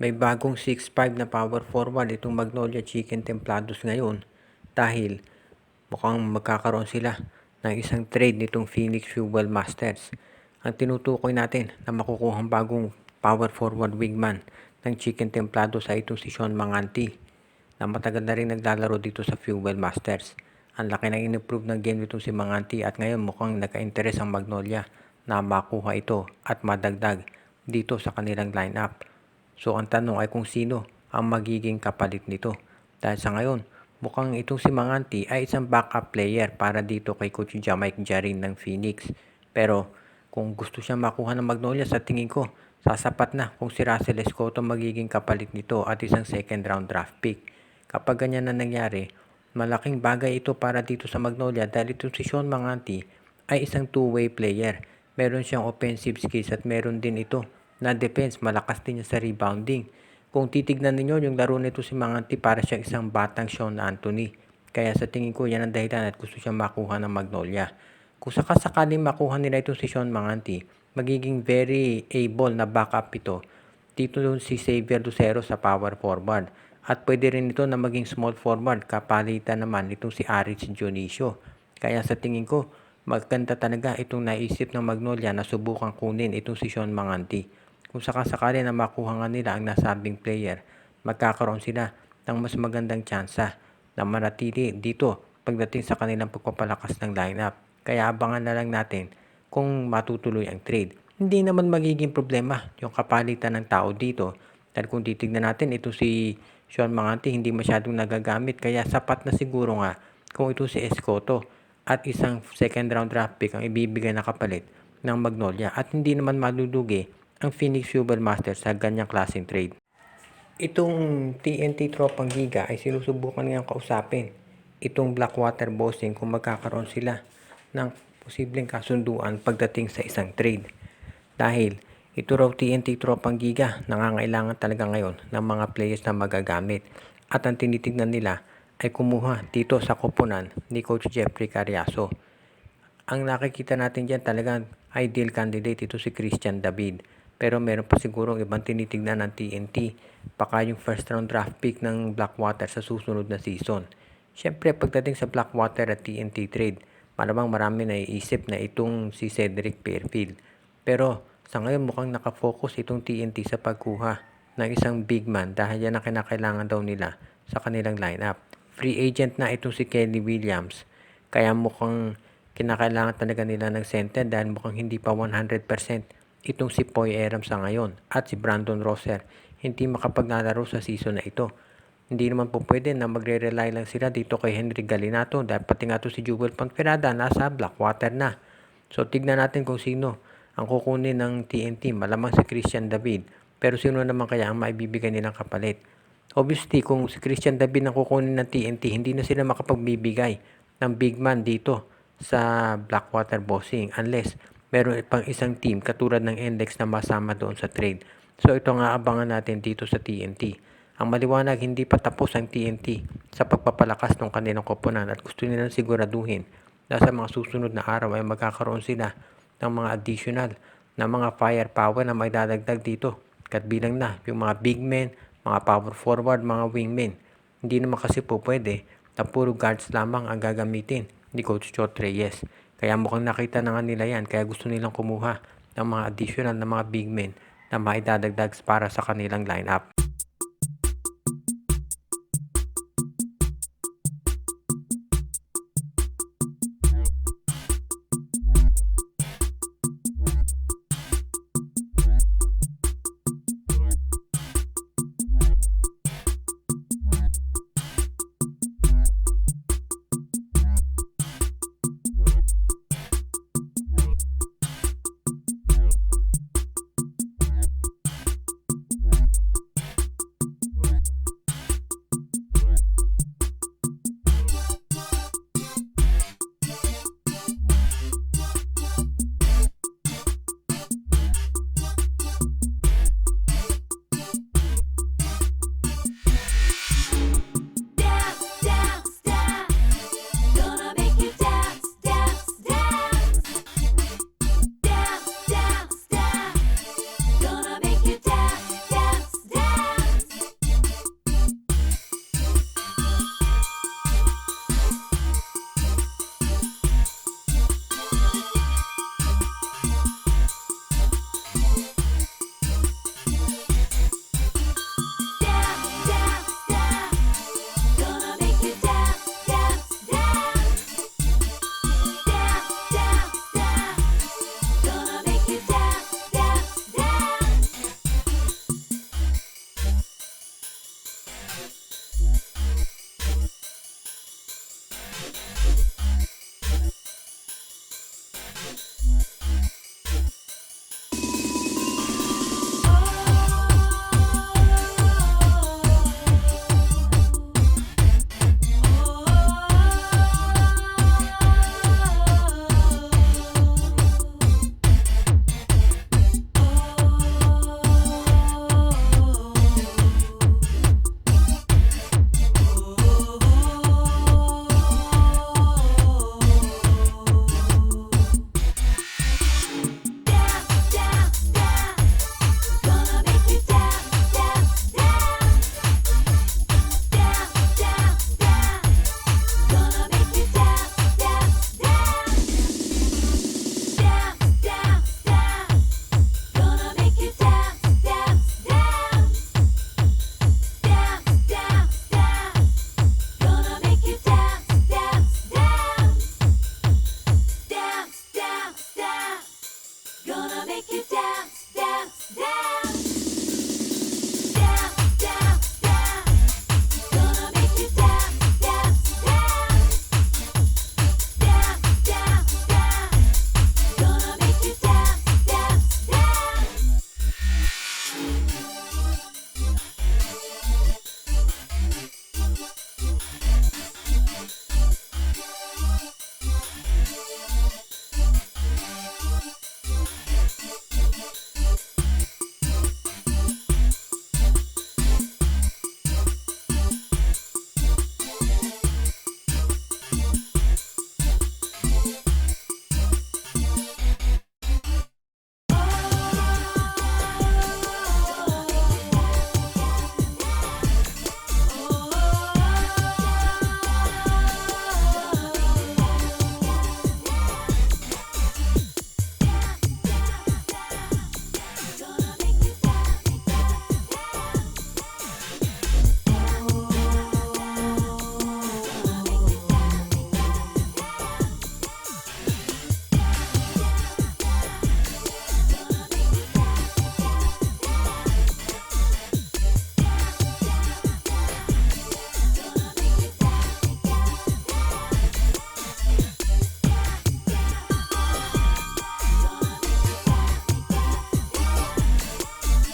May bagong 6'5 na power forward itong Magnolia Chicken Templados ngayon dahil mukhang magkakaroon sila ng isang trade nitong Phoenix Fuel Masters. Ang tinutukoy natin na makukuhang bagong power forward wingman ng Chicken Templados ay itong si Sean Manganti na matagal na rin naglalaro dito sa Fuel Masters. Ang laki ng in-improve ng game nitong si Manganti at ngayon mukhang nagka-interes ang Magnolia na makuha ito at madagdag dito sa kanilang lineup. So ang tanong ay kung sino ang magiging kapalit nito. Dahil sa ngayon, mukhang itong si Manganti ay isang backup player para dito kay Coach Jamaic Jarin ng Phoenix. Pero kung gusto siya makuha ng Magnolia, sa tingin ko, sasapat na kung si Russell Escoto magiging kapalit nito at isang second round draft pick. Kapag ganyan na nangyari, malaking bagay ito para dito sa Magnolia dahil itong si Sean Manganti ay isang two-way player. Meron siyang offensive skills at meron din ito na defense, malakas din niya sa rebounding. Kung titignan ninyo yung laro nito si Manganti, para siyang isang batang Sean Anthony. Kaya sa tingin ko yan ang dahilan at gusto siyang makuha ng Magnolia. Kung sakasakaling makuha nila ito si Sean Manganti, magiging very able na backup ito. Dito si Xavier Lucero sa power forward. At pwede rin ito na maging small forward, kapalitan naman itong si Aris Dionisio. Kaya sa tingin ko, maganda talaga itong naisip ng Magnolia na subukan kunin itong si Sean Manganti. Kung sakasakali na makuha nga nila ang nasabing player, magkakaroon sila ng mas magandang tsansa na manatili dito pagdating sa kanilang pagpapalakas ng lineup. Kaya abangan na lang natin kung matutuloy ang trade. Hindi naman magiging problema yung kapalitan ng tao dito. Dahil kung titignan natin, ito si Sean Manganti hindi masyadong nagagamit. Kaya sapat na siguro nga kung ito si Escoto at isang second round draft pick ang ibibigay na kapalit ng Magnolia. At hindi naman malulugi ang Phoenix Fuel Masters sa ganyang klaseng trade. Itong TNT Tropang Giga ay sinusubukan niyang kausapin itong Blackwater Bossing kung magkakaroon sila ng posibleng kasunduan pagdating sa isang trade. Dahil ito raw TNT Tropang Giga nangangailangan talaga ngayon ng mga players na magagamit at ang tinitignan nila ay kumuha dito sa koponan ni Coach Jeffrey Cariaso. Ang nakikita natin dyan talagang ideal candidate ito si Christian David. Pero meron pa siguro ibang tinitignan ng TNT. Baka yung first round draft pick ng Blackwater sa susunod na season. Siyempre pagdating sa Blackwater at TNT trade, malamang marami na iisip na itong si Cedric Fairfield. Pero sa ngayon mukhang nakafocus itong TNT sa pagkuha ng isang big man dahil yan ang kinakailangan daw nila sa kanilang lineup. Free agent na itong si Kelly Williams. Kaya mukhang kinakailangan talaga nila ng center dahil mukhang hindi pa 100% itong si Poy Aram sa ngayon at si Brandon Rosser hindi makapaglalaro sa season na ito. Hindi naman po pwede na magre-rely lang sila dito kay Henry Galinato dahil pati nga to si Jubel Ponferrada nasa Blackwater na. So tignan natin kung sino ang kukunin ng TNT. Malamang si Christian David, pero sino naman kaya ang maibibigay nilang kapalit? Obviously kung si Christian David ang kukunin ng TNT, hindi na sila makapagbibigay ng big man dito sa Blackwater Bossing unless meron pang isang team katulad ng Index na masama doon sa trade. So ito nga abangan natin dito sa TNT. Ang maliwanag, hindi pa tapos ang TNT sa pagpapalakas ng kanilang koponan at gusto nilang siguraduhin na sa mga susunod na araw ay magkakaroon sila ng mga additional na mga firepower na may dadagdag dito. Katbilang na yung mga big men, mga power forward, mga wingmen. Hindi naman kasi po pwede na puro guards lamang ang gagamitin ni Coach Chot Reyes. Kaya mukhang nakita na nga nila yan. Kaya gusto nilang kumuha ng mga additional na mga big men na maidadagdag para sa kanilang lineup.